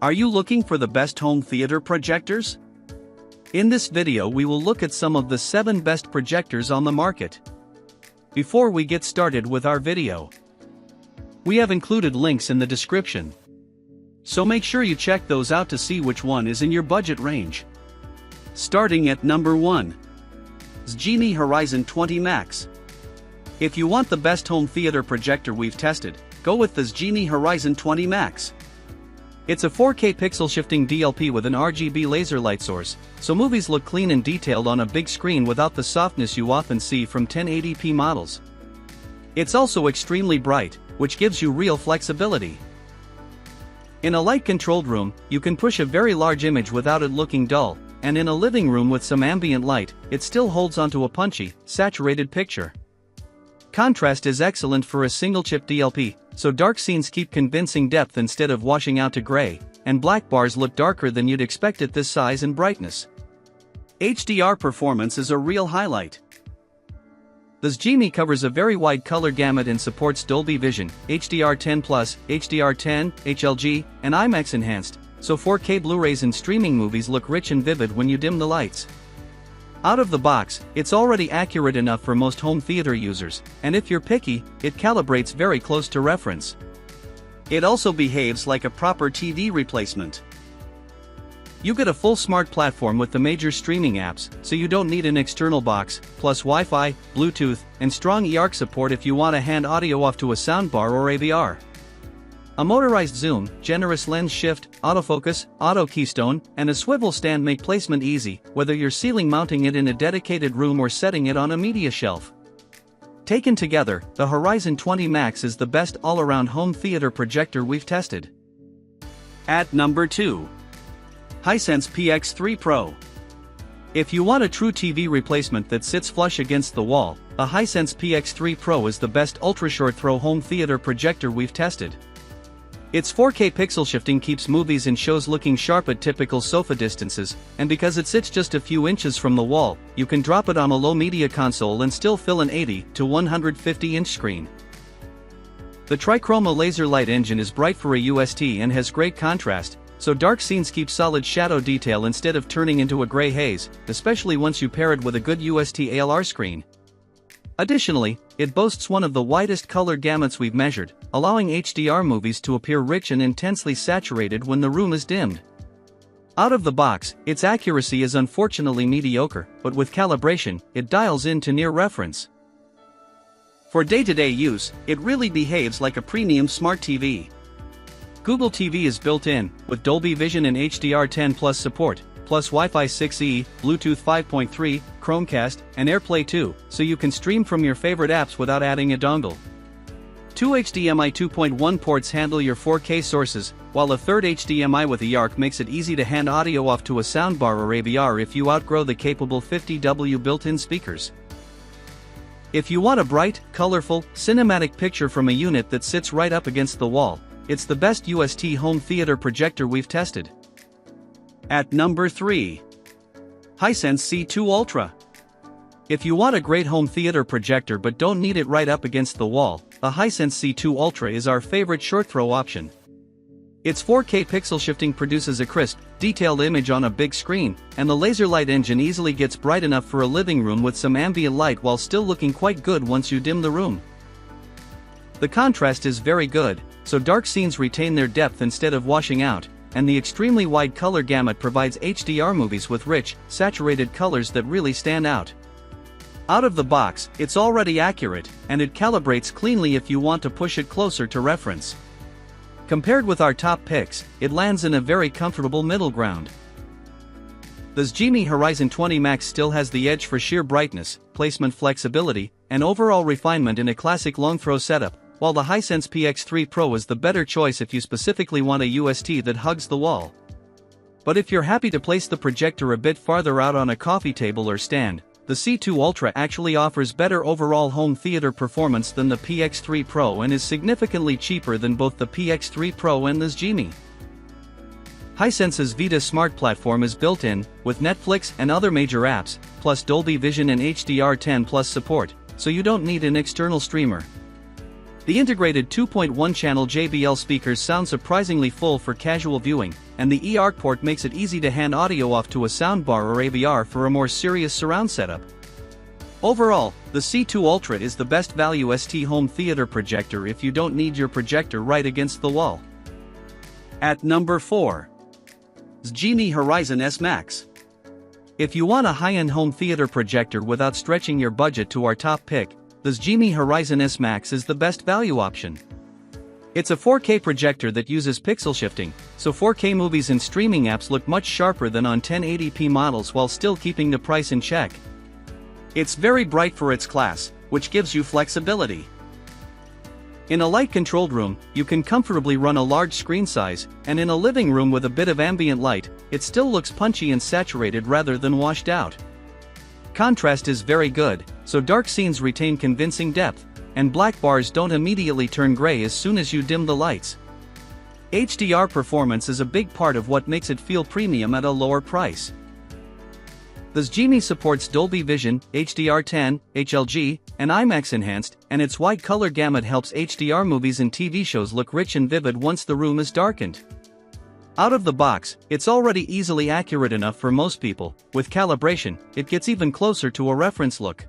Are you looking for the best home theater projectors? In this video we will look at some of the 7 best projectors on the market. Before we get started with our video, we have included links in the description, so make sure you check those out to see which one is in your budget range. Starting at number 1. XGIMI Horizon 20 Max. If you want the best home theater projector we've tested, go with the XGIMI Horizon 20 Max. It's a 4K pixel shifting DLP with an RGB laser light source, so movies look clean and detailed on a big screen without the softness you often see from 1080p models. It's also extremely bright, which gives you real flexibility. In a light-controlled room, you can push a very large image without it looking dull, and in a living room with some ambient light, it still holds onto a punchy, saturated picture. Contrast is excellent for a single-chip DLP, so dark scenes keep convincing depth instead of washing out to gray, and black bars look darker than you'd expect at this size and brightness. HDR performance is a real highlight. The XGIMI covers a very wide color gamut and supports Dolby Vision, HDR10+, HDR10, HLG, and IMAX enhanced, so 4K Blu-rays and streaming movies look rich and vivid when you dim the lights. Out of the box, it's already accurate enough for most home theater users, and if you're picky, it calibrates very close to reference. It also behaves like a proper TV replacement. You get a full smart platform with the major streaming apps, so you don't need an external box, plus Wi-Fi, Bluetooth, and strong eARC support if you want to hand audio off to a soundbar or AVR. A motorized zoom, generous lens shift, autofocus, auto keystone, and a swivel stand make placement easy, whether you're ceiling mounting it in a dedicated room or setting it on a media shelf. Taken together, the Horizon 20 Max is the best all-around home theater projector we've tested. At number 2. Hisense PX3-PRO. If you want a true TV replacement that sits flush against the wall, a Hisense PX3-PRO is the best ultra-short throw home theater projector we've tested. Its 4K pixel shifting keeps movies and shows looking sharp at typical sofa distances, and because it sits just a few inches from the wall, you can drop it on a low media console and still fill an 80 to 150-inch screen. The trichroma laser light engine is bright for a UST and has great contrast, so dark scenes keep solid shadow detail instead of turning into a gray haze, especially once you pair it with a good UST ALR screen. Additionally, it boasts one of the widest color gamuts we've measured, allowing HDR movies to appear rich and intensely saturated when the room is dimmed. Out of the box, its accuracy is unfortunately mediocre, but with calibration, it dials in to near reference. For day-to-day use, it really behaves like a premium smart TV. Google TV is built in, with Dolby Vision and HDR10+ support, plus Wi-Fi 6E, Bluetooth 5.3, Chromecast, and AirPlay 2, so you can stream from your favorite apps without adding a dongle. 2 HDMI 2.1 ports handle your 4K sources, while a third HDMI with eARC makes it easy to hand audio off to a soundbar or AVR if you outgrow the capable 50W built-in speakers. If you want a bright, colorful, cinematic picture from a unit that sits right up against the wall, it's the best UST home theater projector we've tested. At number 3. Hisense C2 Ultra. If you want a great home theater projector but don't need it right up against the wall, the Hisense C2 Ultra is our favorite short throw option. Its 4K pixel shifting produces a crisp, detailed image on a big screen, and the laser light engine easily gets bright enough for a living room with some ambient light while still looking quite good once you dim the room. The contrast is very good, so dark scenes retain their depth instead of washing out, and the extremely wide color gamut provides HDR movies with rich, saturated colors that really stand out. Out of the box, it's already accurate, and it calibrates cleanly if you want to push it closer to reference. Compared with our top picks, it lands in a very comfortable middle ground. The XGIMI Horizon 20 Max still has the edge for sheer brightness, placement flexibility, and overall refinement in a classic long-throw setup, while the Hisense PX3-PRO is the better choice if you specifically want a UST that hugs the wall. But if you're happy to place the projector a bit farther out on a coffee table or stand, the C2 Ultra actually offers better overall home theater performance than the PX3-PRO and is significantly cheaper than both the PX3-PRO and the XGIMI. Hisense's Vita Smart platform is built in, with Netflix and other major apps, plus Dolby Vision and HDR10+ support, so you don't need an external streamer. The integrated 2.1-channel JBL speakers sound surprisingly full for casual viewing, and the eARC port makes it easy to hand audio off to a soundbar or AVR for a more serious surround setup. Overall, the C2 Ultra is the best value ST home theater projector if you don't need your projector right against the wall. At number 4. XGIMI Horizon S Max. If you want a high-end home theater projector without stretching your budget to our top pick, the XGIMI Horizon S Max is the best value option. It's a 4K projector that uses pixel shifting, so 4K movies and streaming apps look much sharper than on 1080p models while still keeping the price in check. It's very bright for its class, which gives you flexibility. In a light-controlled room, you can comfortably run a large screen size, and in a living room with a bit of ambient light, it still looks punchy and saturated rather than washed out. Contrast is very good, so dark scenes retain convincing depth, and black bars don't immediately turn gray as soon as you dim the lights. HDR performance is a big part of what makes it feel premium at a lower price. The XGIMI supports Dolby Vision, HDR10, HLG, and IMAX enhanced, and its wide color gamut helps HDR movies and TV shows look rich and vivid once the room is darkened. Out of the box, it's already easily accurate enough for most people. With calibration, it gets even closer to a reference look.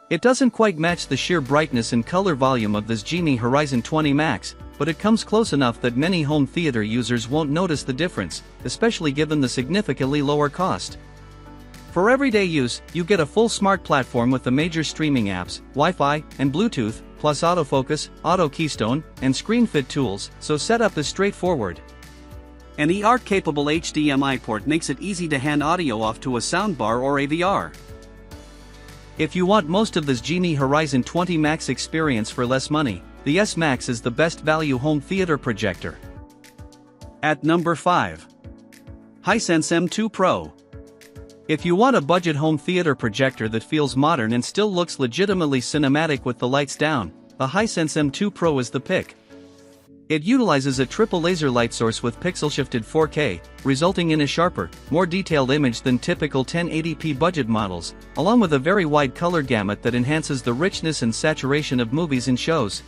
It doesn't quite match the sheer brightness and color volume of this XGIMI Horizon 20 Max, but it comes close enough that many home theater users won't notice the difference, especially given the significantly lower cost. For everyday use, you get a full smart platform with the major streaming apps, Wi-Fi, and Bluetooth, plus autofocus, auto keystone, and screen fit tools, so setup is straightforward. An eARC-capable HDMI port makes it easy to hand audio off to a soundbar or AVR. If you want most of this XGIMI Horizon 20 Max experience for less money, the S Max is the best value home theater projector. At number 5. Hisense M2 Pro. If you want a budget home theater projector that feels modern and still looks legitimately cinematic with the lights down, the Hisense M2 Pro is the pick. It utilizes a triple laser light source with pixel-shifted 4K, resulting in a sharper, more detailed image than typical 1080p budget models, along with a very wide color gamut that enhances the richness and saturation of movies and shows.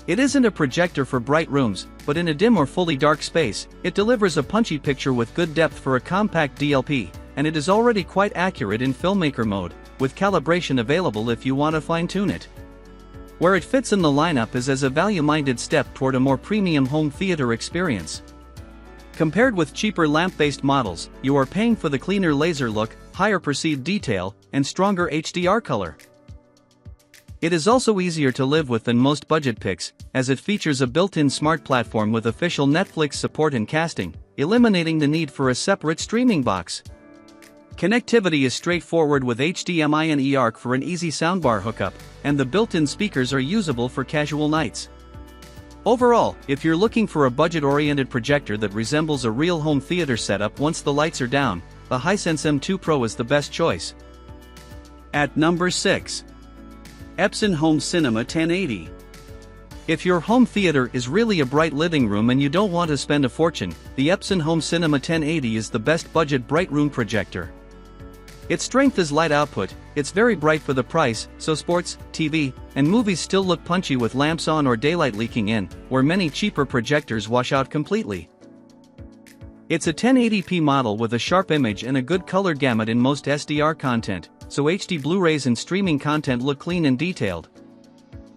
It isn't a projector for bright rooms, but in a dim or fully dark space, it delivers a punchy picture with good depth for a compact DLP, and it is already quite accurate in filmmaker mode, with calibration available if you want to fine-tune it. Where it fits in the lineup is as a value-minded step toward a more premium home theater experience. Compared with cheaper lamp-based models, you are paying for the cleaner laser look, higher perceived detail, and stronger HDR color. It is also easier to live with than most budget picks, as it features a built-in smart platform with official Netflix support and casting, eliminating the need for a separate streaming box. Connectivity is straightforward with HDMI and eARC for an easy soundbar hookup, and the built-in speakers are usable for casual nights. Overall, if you're looking for a budget-oriented projector that resembles a real home theater setup once the lights are down, the Hisense M2 Pro is the best choice. At number 6. Epson Home Cinema 1080. If your home theater is really a bright living room and you don't want to spend a fortune, the Epson Home Cinema 1080 is the best budget bright room projector. Its strength is light output, it's very bright for the price, so sports, TV, and movies still look punchy with lamps on or daylight leaking in, where many cheaper projectors wash out completely. It's a 1080p model with a sharp image and a good color gamut in most SDR content, so HD Blu-rays and streaming content look clean and detailed.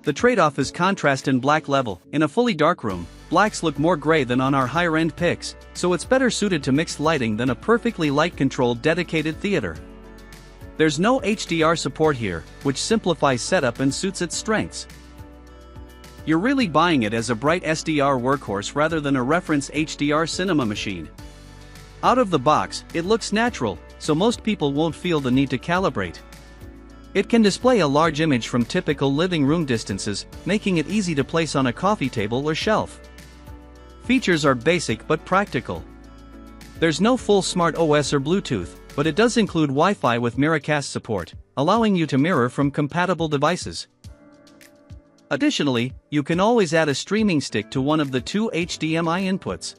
The trade-off is contrast and black level. In a fully dark room, blacks look more gray than on our higher-end picks, so it's better suited to mixed lighting than a perfectly light-controlled dedicated theater. There's no HDR support here, which simplifies setup and suits its strengths. You're really buying it as a bright SDR workhorse rather than a reference HDR cinema machine. Out of the box, it looks natural, so most people won't feel the need to calibrate. It can display a large image from typical living room distances, making it easy to place on a coffee table or shelf. Features are basic but practical. There's no full smart OS or Bluetooth, but it does include Wi-Fi with Miracast support, allowing you to mirror from compatible devices. Additionally, you can always add a streaming stick to one of the two HDMI inputs.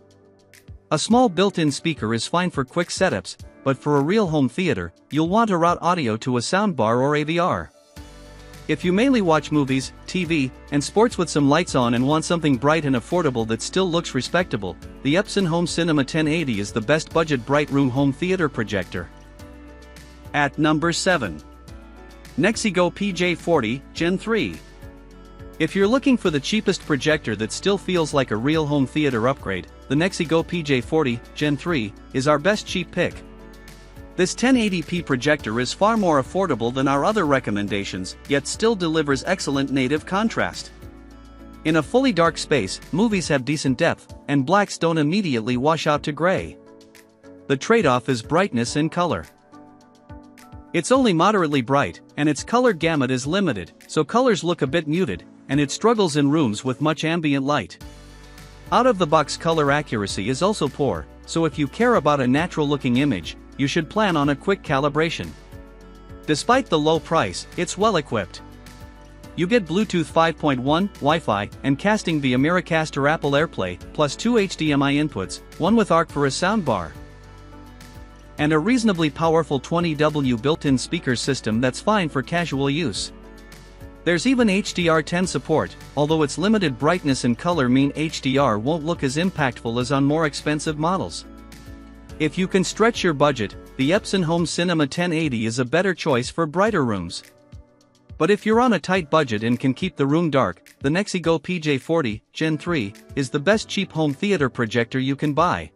A small built-in speaker is fine for quick setups, but for a real home theater, you'll want to route audio to a soundbar or AVR. If you mainly watch movies, TV, and sports with some lights on and want something bright and affordable that still looks respectable, the Epson Home Cinema 1080 is the best budget bright room home theater projector. At number 7. NexiGo PJ40 Gen 3. If you're looking for the cheapest projector that still feels like a real home theater upgrade, the NexiGo PJ40 Gen 3 is our best cheap pick. This 1080p projector is far more affordable than our other recommendations, yet still delivers excellent native contrast. In a fully dark space, movies have decent depth, and blacks don't immediately wash out to gray. The trade-off is brightness and color. It's only moderately bright, and its color gamut is limited, so colors look a bit muted, and it struggles in rooms with much ambient light. Out-of-the-box color accuracy is also poor, so if you care about a natural-looking image, you should plan on a quick calibration. Despite the low price, it's well equipped. You get Bluetooth 5.1, Wi-Fi, and casting via Miracast or Apple AirPlay, plus 2 HDMI inputs, one with ARC for a soundbar, and a reasonably powerful 20W built-in speaker system that's fine for casual use. There's even HDR10 support, although its limited brightness and color mean HDR won't look as impactful as on more expensive models. If you can stretch your budget, the Epson Home Cinema 1080 is a better choice for brighter rooms. But if you're on a tight budget and can keep the room dark, the NexiGo PJ40 Gen 3 is the best cheap home theater projector you can buy.